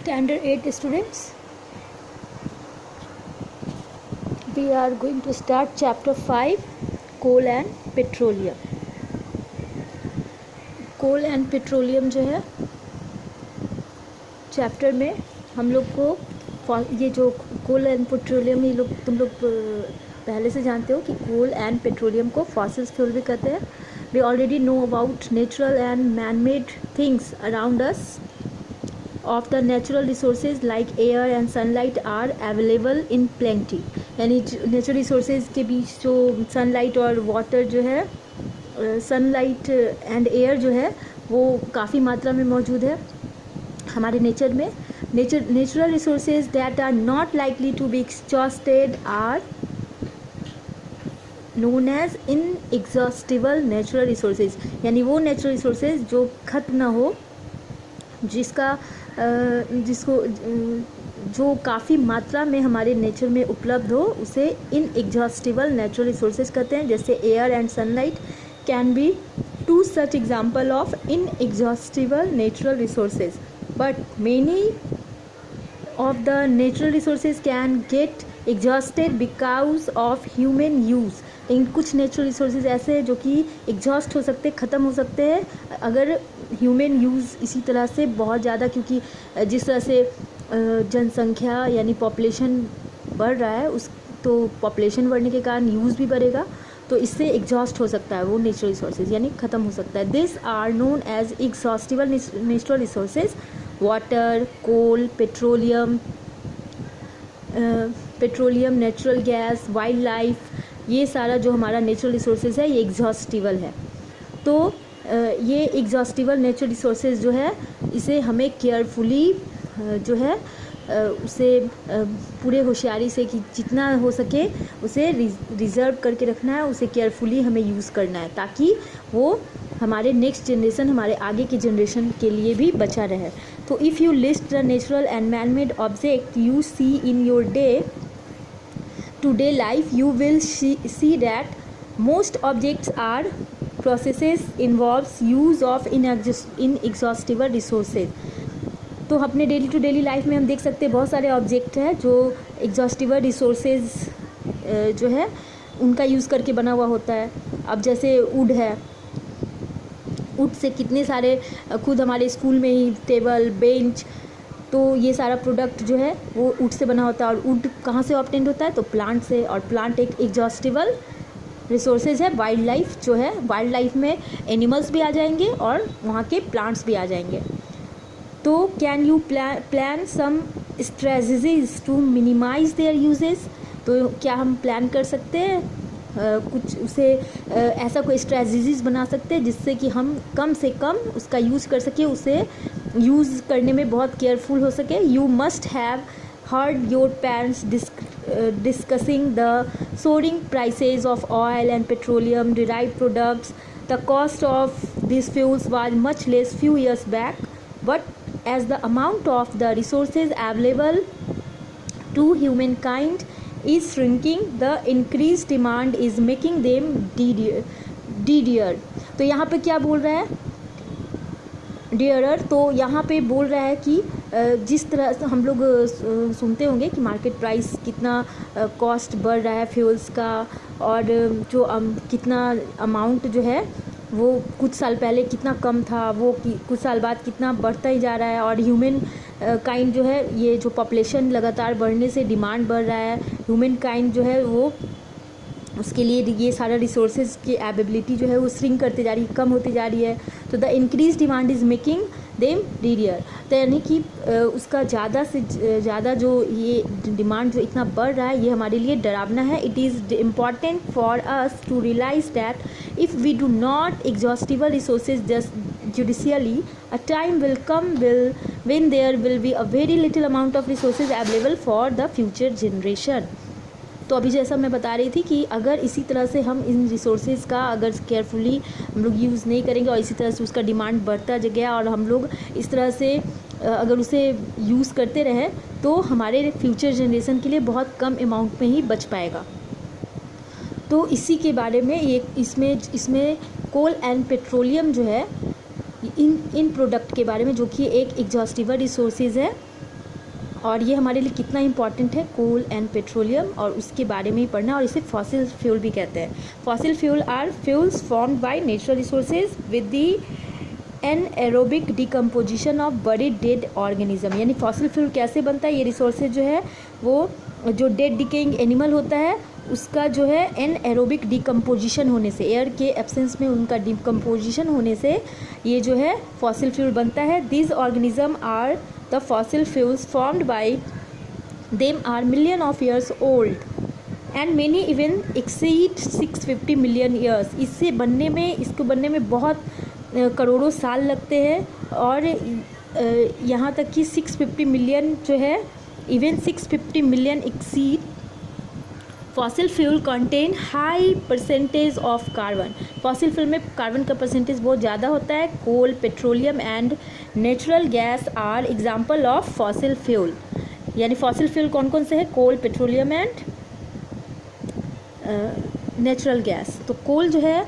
Standard 8 students, we are going to start chapter 5, coal and petroleum. Coal and petroleum जो है chapter में हम लोग को ये जो कोल एंड पेट्रोलियम ये लोग तुम लोग पहले से जानते हो कि कोल एंड पेट्रोलियम को फॉसिल्स फ्यूल भी कहते हैं. We already know about natural and man made things around us. Of the natural resources like air and sunlight are available in plenty. यानी नेचुरल रिसोर्सेज के बीच जो सनलाइट और water जो है, सनलाइट एंड एयर जो है वो काफ़ी मात्रा में मौजूद है हमारे नेचर में. Natural resources that are not likely to be exhausted are known as inexhaustible natural resources. यानी वो नेचुरल रिसोर्सेज जो खत्म ना हो, जिसको जो काफ़ी मात्रा में हमारे नेचर में उपलब्ध हो, उसे इनएग्जॉस्टिबल नेचुरल रिसोर्सेज कहते हैं. जैसे air and sunlight can be two such example of inexhaustible natural resources, but many of the natural resources can get exhausted because of human use. लेकिन कुछ नेचुरल रिसोर्सेज ऐसे हैं जो कि एग्जॉस्ट हो सकते, ख़त्म हो सकते हैं अगर ह्यूमन यूज़ इसी तरह से बहुत ज़्यादा, क्योंकि जिस तरह से जनसंख्या यानी पॉपुलेशन बढ़ रहा है उस तो पॉपुलेशन बढ़ने के कारण यूज़ भी बढ़ेगा, तो इससे एग्जॉस्ट हो सकता है वो नेचुरल रिसोर्सेज, यानी ख़त्म हो सकता है. This are known as exhaustible natural resources. Water, coal, petroleum, natural gas, wild life, ये सारा जो हमारा नेचुरल रिसोर्सेज है ये एग्जॉस्टिबल है. तो ये एग्जॉस्टिबल नेचुरल रिसोर्सेज जो है इसे हमें केयरफुली जो है उसे पूरे होशियारी से कि जितना हो सके उसे रिज़र्व करके रखना है, उसे केयरफुली हमें यूज़ करना है ताकि वो हमारे नेक्स्ट जनरेशन, हमारे आगे की जनरेशन के लिए भी बचा रहे. तो if you list the natural and man made object you see in your today life, you will see that most objects are processes involves use of inexhaustible resources. तो अपने डेली टू डेली लाइफ में हम देख सकते हैं बहुत सारे object हैं जो एग्जॉस्टिबल रिसोर्सेज जो है उनका यूज़ करके बना हुआ होता है. अब जैसे वुड है, वुड से कितने सारे खुद हमारे स्कूल में ही टेबल, बेंच, तो ये सारा प्रोडक्ट जो है वो वुड से बना होता है. और वुड कहाँ से ऑब्टेन्ड होता है? तो प्लांट से, और प्लांट एक एग्जॉस्टिबल रिसोर्सेज है. वाइल्ड लाइफ जो है, वाइल्ड लाइफ में एनिमल्स भी आ जाएंगे और वहाँ के प्लांट्स भी आ जाएंगे. तो can you plan some strategies to minimise their uses. तो क्या हम प्लान कर सकते हैं कुछ उसे ऐसा कोई स्ट्रेटजीज बना सकते हैं जिससे कि हम कम से कम उसका यूज़ कर सके, उसे यूज़ करने में बहुत केयरफुल हो सके. You must have heard your parents discussing the soaring prices of oil and petroleum derived products. The cost of these fuels was much less few years back, but as the amount of the resources available to humankind is shrinking, the increased demand is making them dearer. तो यहाँ पे क्या बोल रहा है? Dearer. तो यहाँ पे बोल रहा है कि जिस तरह से हम लोग सुनते होंगे कि मार्केट प्राइस कितना कॉस्ट बढ़ रहा है फ्यूल्स का, और जो कितना अमाउंट जो है वो कुछ साल पहले कितना कम था, वो कुछ साल बाद कितना बढ़ता ही जा रहा है. और ह्यूमन काइंड जो है, ये जो पॉपुलेशन लगातार बढ़ने से डिमांड बढ़ रहा है, ह्यूमन काइंड जो है वो उसके लिए ये सारा रिसोर्सेज की अवेलेबिलिटी जो है वो श्रिंक करते जा रही है, कम होती जा रही है. तो the increase demand is making them dearer. तो यानी कि उसका ज़्यादा से ज़्यादा जो ये डिमांड जो इतना बढ़ रहा है ये हमारे लिए डरावना है. It is important for us to realise that if we do not exhaustible resources just judiciously, a time will come when there will be a very little amount of resources available for the future generation. तो अभी जैसा मैं बता रही थी कि अगर इसी तरह से हम इन रिसोर्सेज का अगर केयरफुली हम लोग यूज़ नहीं करेंगे और इसी तरह से उसका डिमांड बढ़ता गया और हम लोग इस तरह से अगर उसे यूज़ करते रहें तो हमारे फ्यूचर जनरेशन के लिए बहुत कम अमाउंट में ही बच पाएगा. तो इसी के बारे में इसमें कोल एंड पेट्रोलियम जो है इन प्रोडक्ट के बारे में, जो कि एक एग्जॉस्टिबल रिसोर्सेज है, और ये हमारे लिए कितना इम्पॉर्टेंट है, कोल एंड पेट्रोलियम, और उसके बारे में ही पढ़ना। और इसे फॉसिल फ्यूल भी कहते हैं। Fossil fuel are fuels formed by natural resources with the anaerobic decomposition of बड़ी डेड ऑर्गेनिज्म। यानी फॉसिल फ्यूल कैसे बनता है, ये रिसोर्सेज जो है वो जो डेड डिकेइंग एनिमल होता है उसका जो है एनएरोबिक डिकम्पोजिशन होने से, एयर के एब्सेंस में उनका डिकम्पोजिशन होने से ये जो है फॉसिल फ्यूल बनता है। This organism are the fossil fuels formed by them are million of years old and many even exceed 650 million years. इसको बनने में बहुत करोड़ों साल लगते हैं, और यहाँ तक कि 650 मिलियन जो है, even 650 million exceed. Fossil fuel contain high percentage of carbon. Fossil fuel में कार्बन का परसेंटेज बहुत ज़्यादा होता है। Coal, petroleum and natural gas are example of fossil fuel. यानी फॉसिल फ्यूल कौन कौन से है, coal, petroleum and natural gas. तो कोल जो है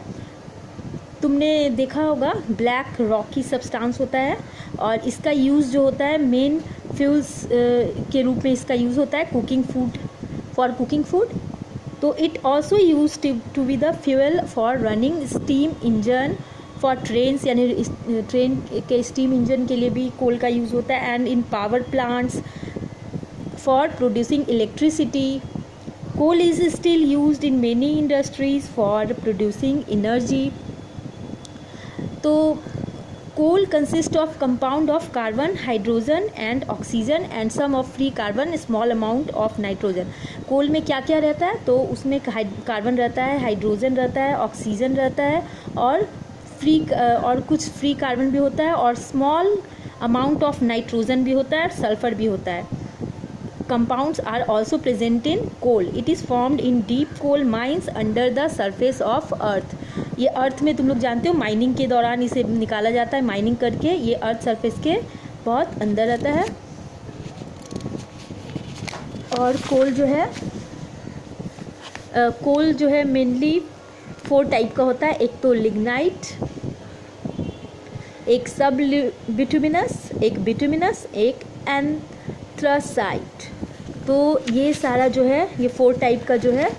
तुमने देखा होगा ब्लैक रॉकी सब्सटेंस होता है, और इसका यूज़ जो होता है मेन फ्यूल्स के रूप में इसका यूज़ होता है cooking food, for cooking food. तो it also use to be the fuel for running steam engine for trains, यानी ट्रेन के स्टीम इंजन के लिए भी कोल का यूज़ होता है। And in power plants for producing electricity. Coal is still used in many industries for producing energy. तो coal consist of compound of carbon, hydrogen and oxygen and some of free carbon, small amount of nitrogen. Coal में क्या क्या रहता है, तो उसमें carbon रहता है, हाइड्रोजन रहता है, ऑक्सीजन रहता है, और कुछ फ्री कार्बन भी होता है, और स्मॉल अमाउंट ऑफ नाइट्रोजन भी होता है, सल्फर भी होता है। Compounds are also present in coal. It is formed in deep coal mines under the surface of earth. ये अर्थ में तुम लोग जानते हो माइनिंग के दौरान इसे निकाला जाता है, माइनिंग करके ये अर्थ सरफेस के बहुत अंदर रहता है। और कोल जो है मेनली 4 टाइप का होता है। एक तो लिग्नाइट, एक सब बिटुमिनस, एक बिटुमिनस, एक एंथ्रासाइट। तो ये सारा जो है ये 4 टाइप का जो है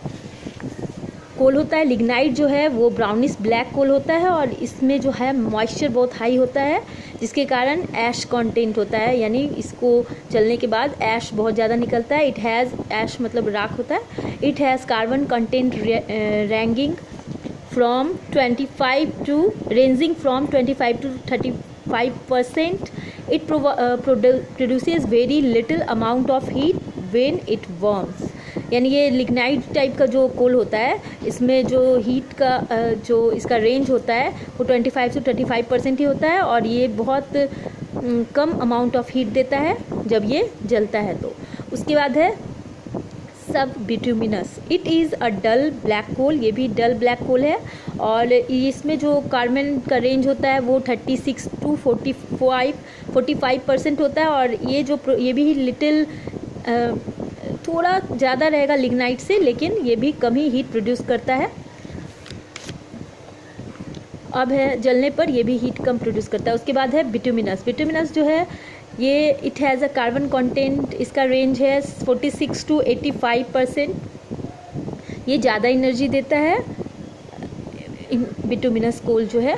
कोल होता है। लिग्नाइट जो है वो ब्राउनिश ब्लैक कोल होता है, और इसमें जो है मॉइस्चर बहुत हाई होता है, जिसके कारण ऐश कंटेंट होता है, यानी इसको जलने के बाद ऐश बहुत ज़्यादा निकलता है। इट हैज़, ऐश मतलब राख होता है। It has carbon content ranging from 25 to 35%. It produces very little amount of heat when it burns. यानी ये लिग्नाइट टाइप का जो कोल होता है, इसमें जो हीट का जो इसका रेंज होता है वो 25 से 35% ही होता है, और ये बहुत कम अमाउंट ऑफ हीट देता है जब ये जलता है। तो उसके बाद है sub bituminous. It is a dull black coal, ये भी डल ब्लैक कोल है, और इसमें जो कार्बन का रेंज होता है वो 36 to 45% होता है, और ये भी लिटिल थोड़ा ज़्यादा रहेगा लिग्नाइट से, लेकिन ये भी कम ही हीट प्रोड्यूस करता है। अब है जलने पर ये भी हीट कम प्रोड्यूस करता है। उसके बाद है बिटुमिनस। बिटुमिनस जो है ये it has a carbon content, इसका रेंज है 46 to 85%। ये ज़्यादा एनर्जी देता है। बिटुमिनस कोल जो है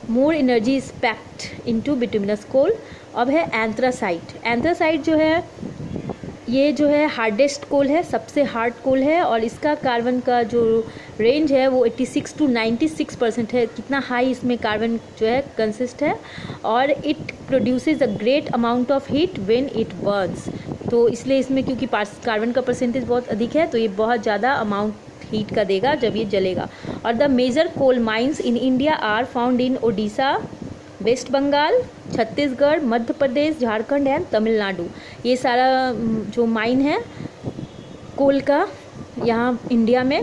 more energy is packed into bituminous coal. अब है एंथ्रासाइट। एंथ्रासाइट जो है ये जो है हार्डेस्ट कोल है, सबसे हार्ड कोल है, और इसका कार्बन का जो रेंज है वो 86 to 96% है। कितना हाई इसमें कार्बन जो है कंसिस्ट है, और it produces a great amount of heat when it Burns. तो इसलिए इसमें क्योंकि कार्बन का परसेंटेज बहुत अधिक है, तो ये बहुत ज़्यादा अमाउंट हीट का देगा जब ये जलेगा। और the major coal mines in India are found in Odisha, West Bengal, Chhattisgarh, Madhya Pradesh, Jharkhand and Tamil Nadu. ये सारा जो माइन है कोल का यहाँ इंडिया में।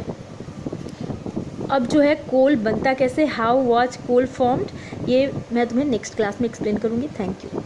अब जो है कोल बनता कैसे, हाउ वाज कोल फॉर्म्ड, ये मैं तुम्हें नेक्स्ट क्लास में एक्सप्लेन करूँगी। Thank you.